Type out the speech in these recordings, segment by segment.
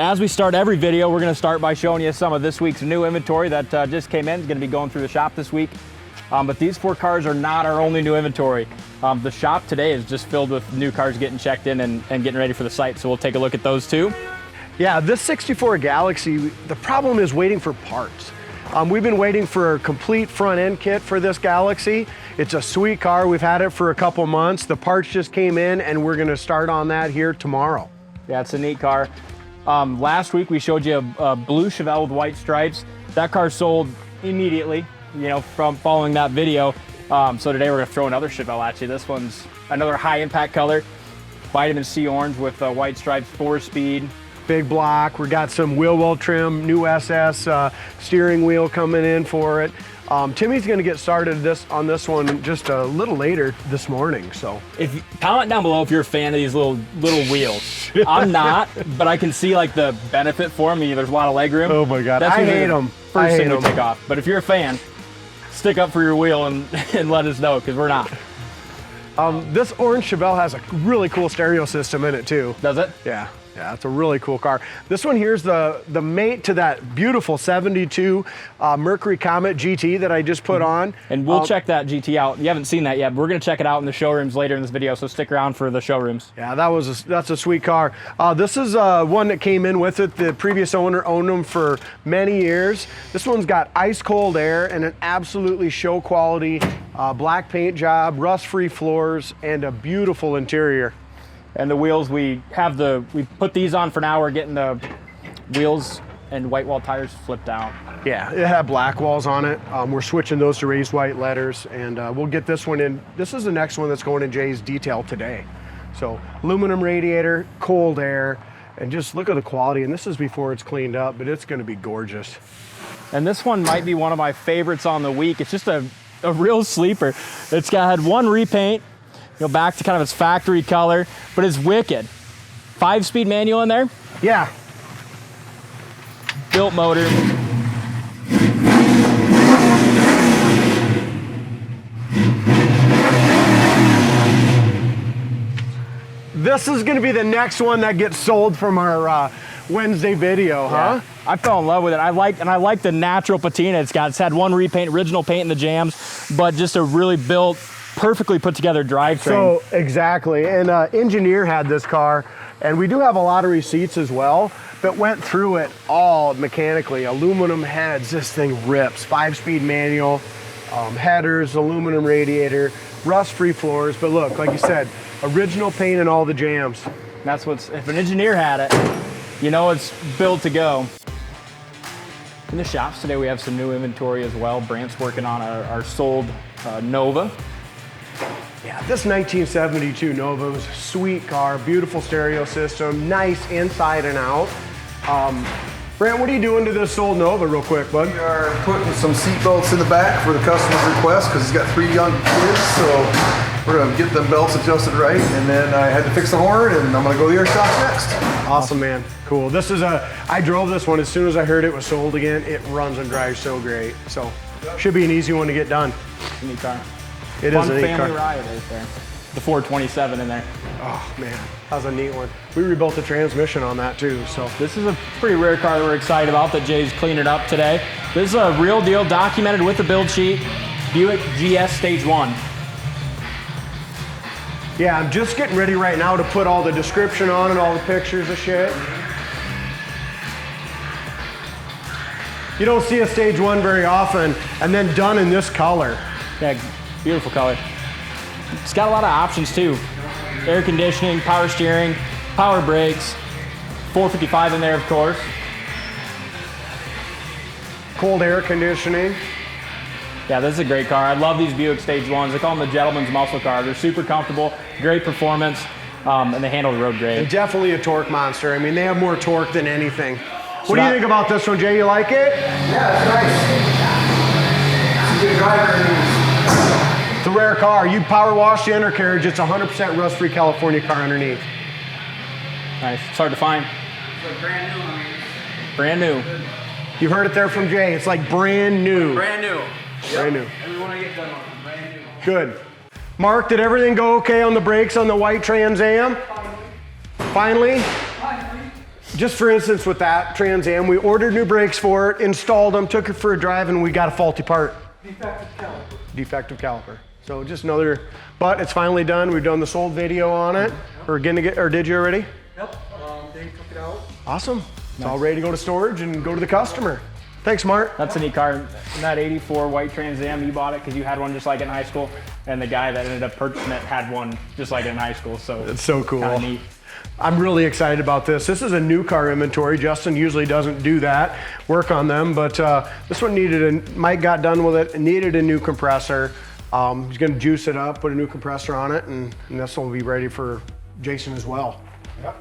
as we start every video, we're gonna start by showing you some of this week's new inventory that just came in. It's gonna be going through the shop this week. But these 4 cars are not our only new inventory. The shop today is just filled with new cars getting checked in and getting ready for the site. So we'll take a look at those too. Yeah, this 64 Galaxy, the problem is waiting for parts. We've been waiting for a complete front end kit for this Galaxy. It's a sweet car. We've had it for a couple months. The parts just came in and we're gonna start on that here tomorrow. Yeah, it's a neat car. Last week we showed you a blue Chevelle with white stripes. That car sold immediately, you know, from following that video. So today we're gonna throw another Chevelle at you. This one's another high impact color, vitamin C orange with white stripes, 4-speed. Big block. We got some wheel well trim, new SS steering wheel coming in for it. Timmy's gonna get started on this one just a little later this morning. So if comment down below if you're a fan of these little wheels. I'm not, but I can see like the benefit for them. There's a lot of leg room. Oh my God, That's I hate them. First thing to take off. But if you're a fan, stick up for your wheel and let us know, because we're not. This orange Chevelle has a really cool stereo system in it too. Does it? Yeah. Yeah, it's a really cool car. This one here's the mate to that beautiful 72 Mercury Comet GT that I just put on. And we'll check that GT out. You haven't seen that yet, but we're gonna check it out in the showrooms later in this video, so stick around for the showrooms. Yeah, that's a sweet car. This is one that came in with it. The previous owner owned them for many years. This one's got ice cold air and an absolutely show quality black paint job, rust-free floors, and a beautiful interior. And the wheels, we put these on for now. We're getting the wheels and white wall tires flipped out. Yeah, it had black walls on it. We're switching those to raised white letters, and we'll get this one in. This is the next one that's going in Jay's detail today. So aluminum radiator, cold air, and just look at the quality. And this is before it's cleaned up, but it's gonna be gorgeous. And this one might be one of my favorites on the week. It's just a real sleeper. It's had one repaint, back to kind of its factory color, but it's wicked. 5-speed manual in there? Yeah. Built motor. This is gonna be the next one that gets sold from our Wednesday video, huh? Yeah. I fell in love with it. I like the natural patina it's got. It's had one repaint, original paint in the jams, but just a really built, perfectly put together drivetrain. So exactly, and engineer had this car, and we do have a lot of receipts as well that went through it all mechanically. Aluminum heads, this thing rips. 5-speed manual, headers, aluminum radiator, rust-free floors. But look, like you said, original paint in all the jams. That's if an engineer had it, it's built to go. In the shops today, we have some new inventory as well. Brant's working on our sold Nova. Yeah, this 1972 Nova was a sweet car, beautiful stereo system, nice inside and out. Brant, what are you doing to this old Nova real quick, bud? We are putting some seat belts in the back for the customer's request because he's got 3 young kids, so we're gonna get them belts adjusted right, and then I had to fix the horn, and I'm gonna go to the air shop next. Awesome, man. Cool. This is I drove this one as soon as I heard it was sold again. It runs and drives so great. So should be an easy one to get done. Neat car. It Fun is a neat family car. ride right there. The 427 in there. Oh man, that was a neat one. We rebuilt the transmission on that too. So this is a pretty rare car that we're excited about that Jay's cleaning up today. This is a real deal, documented with the build sheet. Buick GS Stage 1. Yeah, I'm just getting ready right now to put all the description on and all the pictures of shit. You don't see a Stage 1 very often, and then done in this color. Yeah, beautiful color. It's got a lot of options too. Air conditioning, power steering, power brakes, 455 in there, of course. Cold air conditioning. Yeah, this is a great car. I love these Buick Stage 1s. They call them the gentleman's muscle car. They're super comfortable, great performance, and they handle the road great. And definitely a torque monster. I mean, they have more torque than anything. What do you think about this one, Jay? You like it? Yeah, it's nice. It's a good driver. It's a rare car. You power wash the undercarriage. It's 100% rust-free California car underneath. Nice. It's hard to find. It's like brand new. I mean, brand new. You've heard it there from Jay. It's like brand new. brand new. Brand new. Everyone I get done on, brand new. Good. Mark, did everything go okay on the brakes on the white Trans Am? Finally? just for instance with that Trans Am, we ordered new brakes for it, installed them, took it for a drive, and we got a faulty part. Defective caliper. So just another, but it's finally done. We've done the sold video on it. Or did you already? Yep, Dave took it out. Awesome. It's all ready to go to storage and go to the customer. Thanks, Mark. That's a neat car. And that 84 white Trans Am, you bought it because you had one just like in high school, and the guy that ended up purchasing it had one just like in high school. So it's so cool. Kind of neat. I'm really excited about this. This is a new car inventory. Justin usually doesn't do that, work on them, but this one Mike got done with it, needed a new compressor. He's gonna juice it up, put a new compressor on it, and this will be ready for Jason as well. Yep.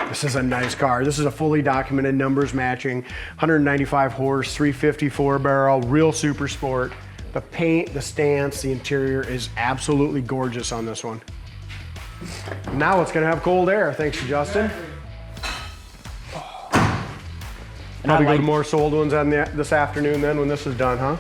This is a nice car. This is a fully documented, numbers matching, 195 horse, 354 barrel, real super sport. The paint, the stance, the interior is absolutely gorgeous on this one. Now it's gonna have cold air, thanks to Justin. Probably go to more sold ones on this afternoon then when this is done, huh?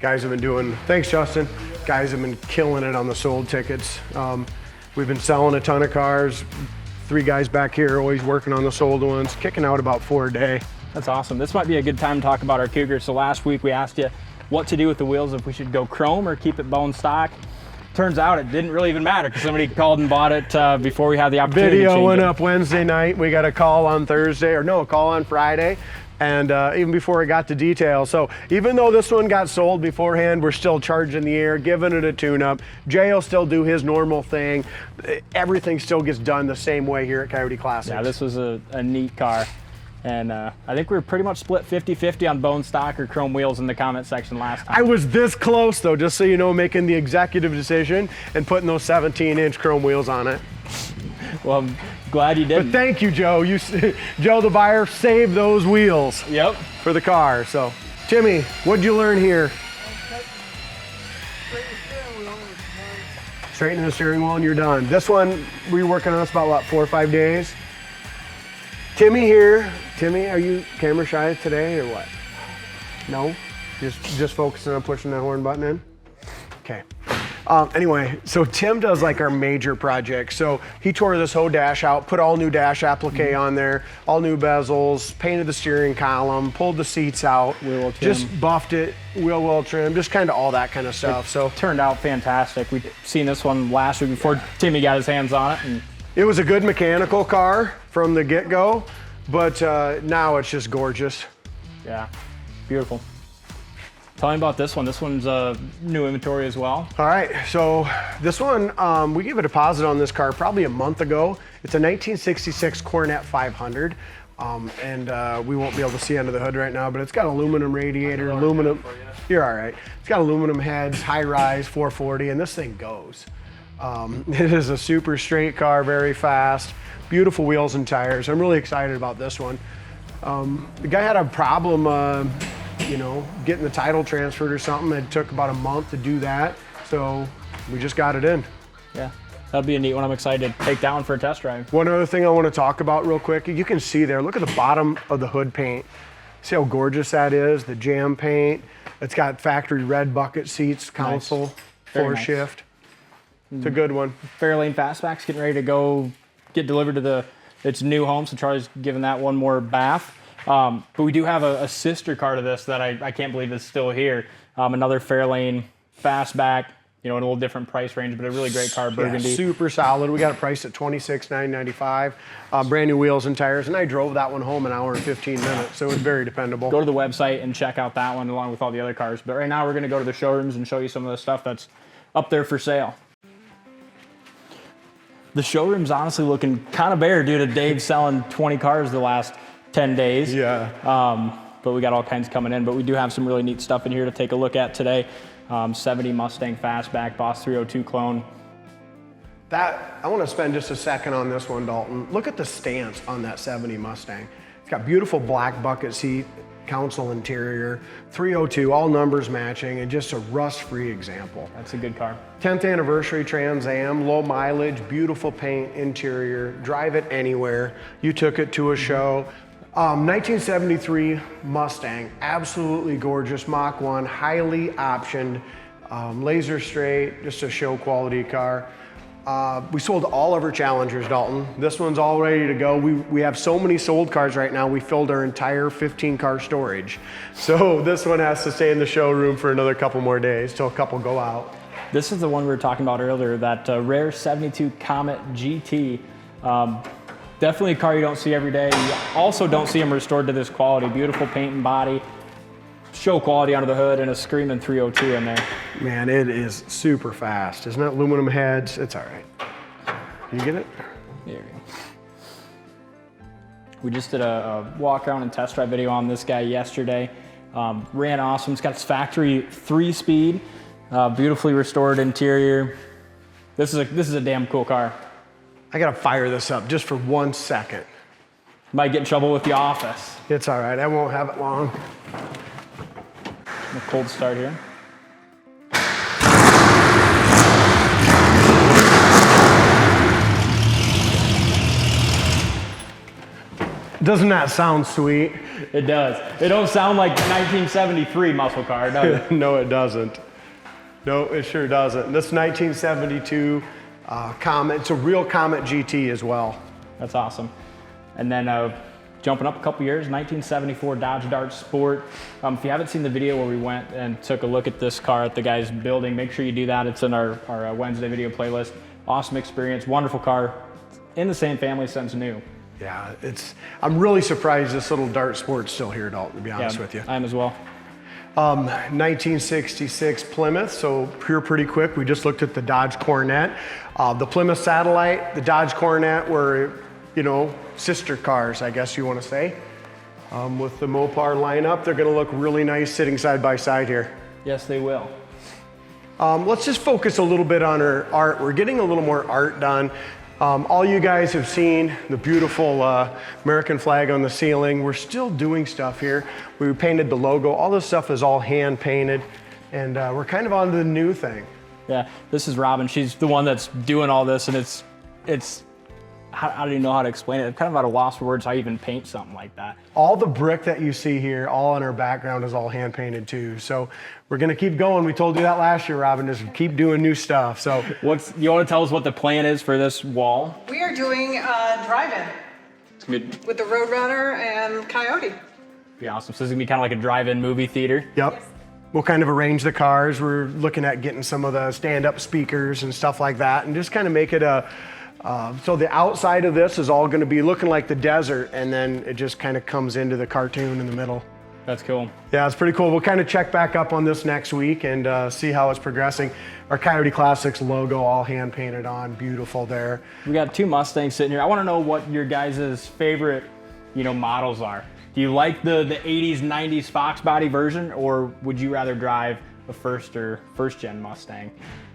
Guys have been doing, thanks Justin. Guys have been killing it on the sold tickets. We've been selling a ton of cars. 3 guys back here always working on the sold ones, kicking out about 4 a day. That's awesome. This might be a good time to talk about our Cougar. So last week we asked you what to do with the wheels, if we should go chrome or keep it bone stock. Turns out it didn't really even matter because somebody called and bought it before we had the opportunity to change Video went it. up Wednesday night. We got a call on Thursday, or no, a call on Friday. And even before I got to details. So even though this one got sold beforehand, we're still charging the air, giving it a tune-up. Jay will still do his normal thing. Everything still gets done the same way here at Coyote Classics. Yeah, this was a neat car. And I think we were pretty much split 50-50 on bone stock or chrome wheels in the comment section last time. I was this close though, just so you know, making the executive decision and putting those 17-inch chrome wheels on it. Well, I'm glad you did. But thank you, Joe. Joe the buyer saved those wheels. Yep. For the car. So, Timmy, what'd you learn here? Straighten the steering wheel and you're done. This one, we were working on this about, what, 4 or 5 days? Timmy here. Timmy, are you camera shy today or what? No? Just focusing on pushing that horn button in? Okay. Anyway, so Tim does like our major projects. So he tore this whole dash out, put all new dash applique on there, all new bezels, painted the steering column, pulled the seats out, Wheel well trim. just buffed it, wheel well trim, just kind of all that kind of stuff. So Turned out fantastic. We'd seen this one last week before Timmy got his hands on it. And it was a good mechanical car from the get-go, but now it's just gorgeous. yeah, beautiful. Tell me about this one. This one's new inventory as well. All right, so this one, we gave a deposit on this car probably a month ago. It's a 1966 Coronet 500, and we won't be able to see under the hood right now, but it's got aluminum radiator, aluminum, you're all right. It's got aluminum heads, high rise, 440, and this thing goes. It is a super straight car, very fast, beautiful wheels and tires. I'm really excited about this one. The guy had a problem, you know, getting the title transferred or something. It took about a month to do that, so we just got it in. Yeah, that'll be a neat one. I'm excited to take that one for a test drive. One other thing I want to talk about real quick, you can see there, look at the bottom of the hood paint. See how gorgeous that is, the jam paint. It's got factory red bucket seats, console, Nice. Very floor nice. shift. It's a good one. Fairlane Fastback's getting ready to go get delivered to its new home, so Charlie's giving that one more bath. But we do have a sister car to this that I can't believe is still here. Another Fairlane Fastback, you know, in a little different price range, but a really great car, burgundy. Yeah, super solid. We got it priced at $26,995. Brand new wheels and tires, and I drove that one home an hour and 15 minutes, so it was very dependable. Go to the website and check out that one along with all the other cars. But right now we're going to go to the showrooms and show you some of the stuff that's up there for sale. The showroom's honestly looking kind of bare due to Dave selling 20 cars the last 10 days. Yeah. But we got all kinds coming in. But we do have some really neat stuff in here to take a look at today. 70 Mustang Fastback, Boss 302 clone. I want to spend just a second on this one, Dalton. Look at the stance on that 70 Mustang. It's got beautiful black bucket seat, console interior, 302, all numbers matching, and just a rust-free example. That's a good car. 10th anniversary Trans Am, low mileage, beautiful paint, interior, drive it anywhere. You took it to a show. 1973 Mustang, absolutely gorgeous, Mach 1, highly optioned, laser straight, just a show quality car. We sold all of our Challengers, Dalton. This one's all ready to go. We have so many sold cars right now, we filled our entire 15-car storage. So this one has to stay in the showroom for another couple more days till a couple go out. This is the one we were talking about earlier, that rare 72 Comet GT. Definitely a car you don't see every day. You also don't see them restored to this quality. Beautiful paint and body, show quality under the hood, and a screaming 302 in there. Man, it is super fast. Isn't it? Aluminum heads, it's all right. You get it? There we go. We just did a walk around and test drive video on this guy yesterday. Ran awesome. It's got its factory 3-speed, beautifully restored interior. This is a damn cool car. I gotta fire this up just for 1 second. Might get in trouble with the office. It's all right, I won't have it long. A cold start here. Doesn't that sound sweet? It does. It don't sound like 1973 muscle car, does it? No, it doesn't. No, it sure doesn't. This 1972 Comet, it's a real Comet GT as well. That's awesome. And then jumping up a couple years, 1974 Dodge Dart Sport. If you haven't seen the video where we went and took a look at this car at the guy's building, make sure you do that. It's in our Wednesday video playlist. Awesome experience, wonderful car. In the same family since new. Yeah, I'm really surprised this little Dart Sport's still here, Dalton, to be honest with you. I am as well. 1966 Plymouth, so here pretty quick. We just looked at the Dodge Coronet. The Plymouth Satellite, the Dodge Coronet were, you know, sister cars, I guess you want to say. With the Mopar lineup, they're going to look really nice sitting side by side here. Yes, they will. Let's just focus a little bit on our art. We're getting a little more art done. All you guys have seen the beautiful American flag on the ceiling. We're still doing stuff here. We painted the logo. All this stuff is all hand painted, and we're kind of on to the new thing. Yeah, this is Robin. She's the one that's doing all this, and it's I don't even know how to explain it. I'm kind of at a loss for words how you even paint something like that. All the brick that you see here, all in our background, is all hand painted too. So we're gonna keep going. We told you that last year, Robin, just keep doing new stuff. So You want to tell us what the plan is for this wall? We are doing a drive-in It's gonna be, with the Roadrunner and Coyote. be awesome. So this is gonna be kind of like a drive-in movie theater. Yep. Yes. We'll kind of arrange the cars. We're looking at getting some of the stand-up speakers and stuff like that, and just kind of make it a, so the outside of this is all gonna be looking like the desert, and then it just kind of comes into the cartoon in the middle. That's cool. Yeah, it's pretty cool. We'll kind of check back up on this next week and see how it's progressing. Our Coyote Classics logo all hand painted on, beautiful there. We got 2 Mustangs sitting here. I want to know what your guys' favorite, models are. Do you like the 80s, 90s Fox body version, or would you rather drive a first gen Mustang?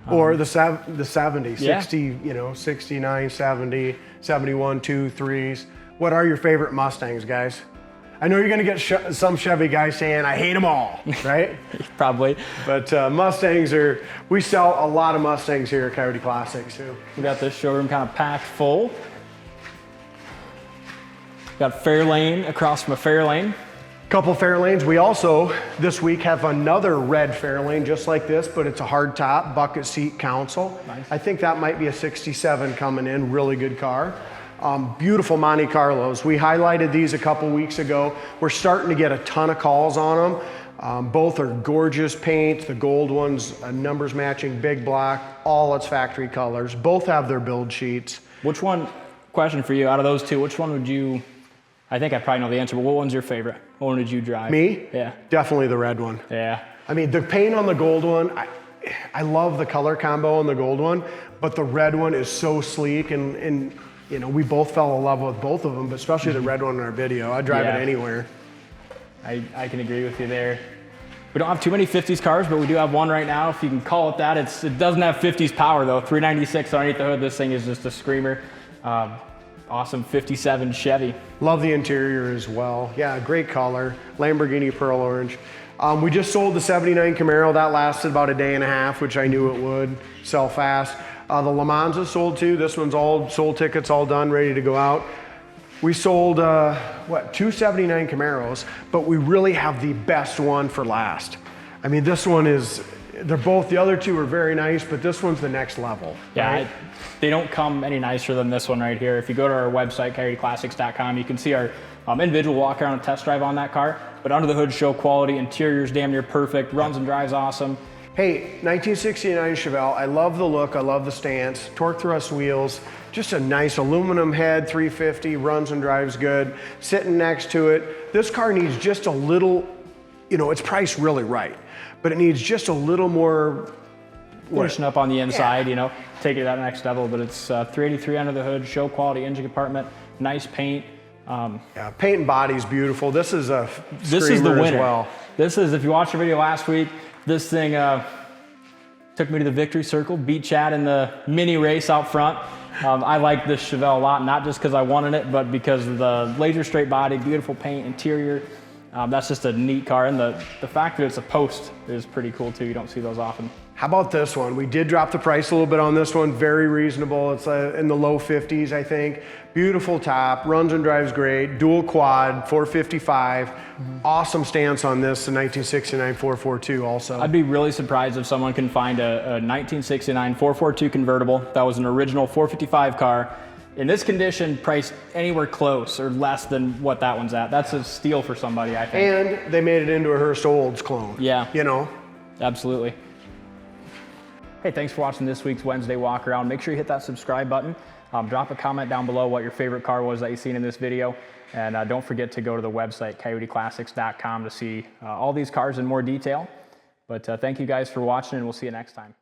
Or the 70s, Yeah. 60, 69, 70, 71, 2, 3s. What are your favorite Mustangs, guys? I know you're gonna get some Chevy guys saying, I hate them all, right? Probably. But Mustangs we sell a lot of Mustangs here at Coyote Classics too. We got this showroom kind of packed full. Got Fairlane across from a Fairlane. Couple Fairlanes. We also, this week, have another red Fairlane just like this, but it's a hard top, bucket seat console. Nice. I think that might be a 67 coming in, really good car. Beautiful Monte Carlos. We highlighted these a couple weeks ago. We're starting to get a ton of calls on them. Both are gorgeous paint. The gold one's numbers matching, big block, all its factory colors. Both have their build sheets. Which one, question for you, out of those 2, which one would you, I think I probably know the answer, but what one's your favorite? What one did you drive? Me? Yeah. Definitely the red one. Yeah. I mean, the paint on the gold one, I love the color combo on the gold one, but the red one is so sleek, and we both fell in love with both of them, but especially the red one in our video. I drive it anywhere. I can agree with you there. We don't have too many 50s cars, but we do have one right now, if you can call it that. It doesn't have 50s power though. 396 underneath the hood. This thing is just a screamer. Awesome 57 Chevy. Love the interior as well. Yeah, great color. Lamborghini Pearl Orange. We just sold the 79 Camaro. That lasted about a day and a half, which I knew it would sell fast. The Le Mans is sold too. This one's all sold tickets, all done, ready to go out. We sold, 2 79 Camaros, but we really have the best one for last. I mean, this one is they're both, the other two are very nice, but this one's the next level. Yeah, right? they don't come any nicer than this one right here. If you go to our website, coyoteclassics.com, you can see our individual walk around and test drive on that car. But under the hood, show quality, interior's damn near perfect, runs and drives awesome. Hey, 1969 Chevelle, I love the look, I love the stance, torque thrust wheels, just a nice aluminum head, 350, runs and drives good. Sitting next to it, this car needs just a little, you know, it's priced really right, but it needs just a little more Finishing up on the inside, you know, take it to that next level, but it's 383 under the hood, show quality engine compartment, nice paint. Yeah, paint and body's beautiful. This is a This is the screamer winner. as well. This is, if you watched the video last week, this thing took me to the victory circle, beat Chad in the mini race out front. I like this Chevelle a lot, not just because I wanted it, but because of the laser straight body, beautiful paint, interior. That's just a neat car, and the fact that it's a post is pretty cool too. You don't see those often. How about this one? We did drop the price a little bit on this one, very reasonable. It's in the low 50s, I think. Beautiful top, runs and drives great, dual quad, 455. Awesome stance on this, the 1969 442 also. I'd be really surprised if someone can find a 1969 442 convertible that was an original 455 car in this condition, priced anywhere close or less than what that one's at. That's a steal for somebody, I think. And they made it into a Hearst Olds clone. Yeah. You know? Absolutely. Hey, thanks for watching this week's Wednesday walk around. Make sure you hit that subscribe button. Drop a comment down below what your favorite car was that you've seen in this video. And don't forget to go to the website, coyoteclassics.com, to see all these cars in more detail. But thank you guys for watching, and we'll see you next time.